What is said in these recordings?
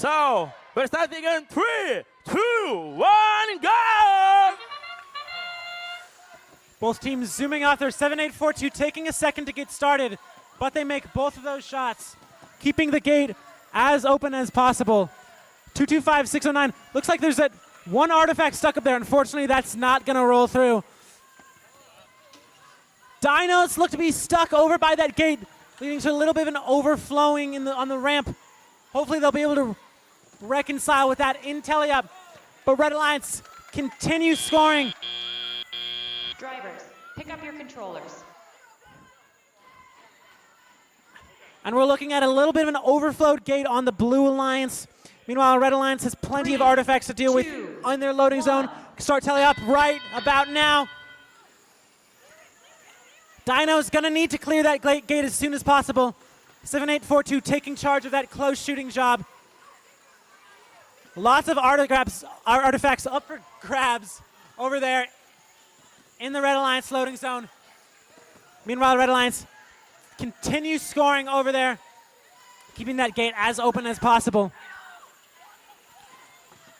So we're starting in 3, 2, 1, go! Both teams zooming off their 7-8-4-2, taking a second to get started, but they make both of those shots, keeping the gate as open as possible. 225-609. Looks like there's that one artifact stuck up there. Unfortunately, that's not going to roll through. Dinos look to be stuck over by that gate, leading to a little bit of an overflowing on the ramp. Hopefully they'll be able to reconcile with that in Teleup. But Red Alliance continues scoring. Drivers, pick up your controllers. And we're looking at a little bit of an overflowed gate on the Blue Alliance. Meanwhile, Red Alliance has plenty of artifacts to deal with on their loading zone. Start Teleup right about now. Dino's gonna need to clear that gate as soon as possible. 7-8-4-2 taking charge of that close shooting job. Lots of artifacts up for grabs over there in the Red Alliance loading zone. Meanwhile, Red Alliance continues scoring over there, keeping that gate as open as possible.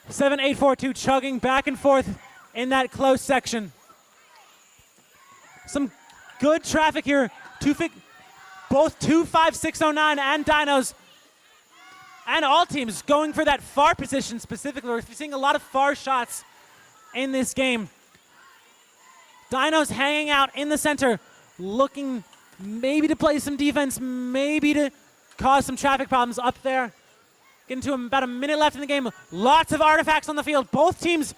7-8-4-2 chugging back and forth in that close section. Some good traffic here. Both 25609 and Dinos and all teams going for that far position specifically. We're seeing a lot of far shots in this game. Dinos hanging out in the center, looking maybe to play some defense, maybe to cause some traffic problems up there. Getting to about a minute left in the game. Lots of artifacts on the field. Both teams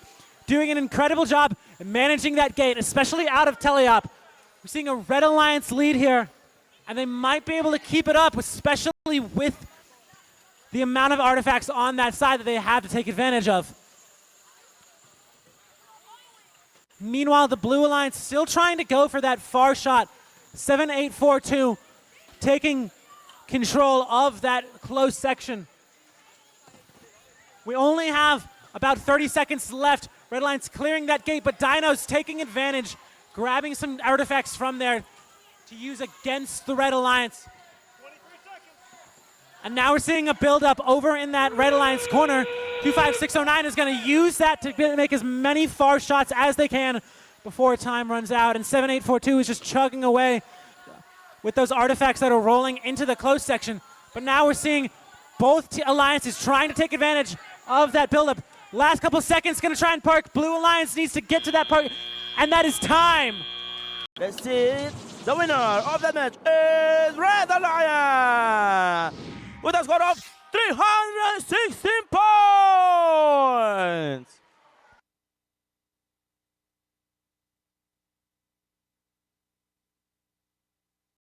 doing an incredible job managing that gate, especially out of Teleup. We're seeing a Red Alliance lead here, and they might be able to keep it up, especially with the amount of artifacts on that side that they have to take advantage of. Meanwhile, the Blue Alliance still trying to go for that far shot. 7-8-4-2 taking control of that close section. We only have about 30 seconds left. Red Alliance clearing that gate, but Dino's taking advantage, grabbing some artifacts from there to use against the Red Alliance. And now we're seeing a build-up over in that Red Alliance corner. 25609 is going to use that to make as many far shots as they can before time runs out. And 7-8-4-2 is just chugging away with those artifacts that are rolling into the close section. But now we're seeing both alliances trying to take advantage of that build-up. Last couple seconds, going to try and park. Blue Alliance needs to get to that park, and that is time. Let's see. The winner of that match is Red Alliance with a score of 360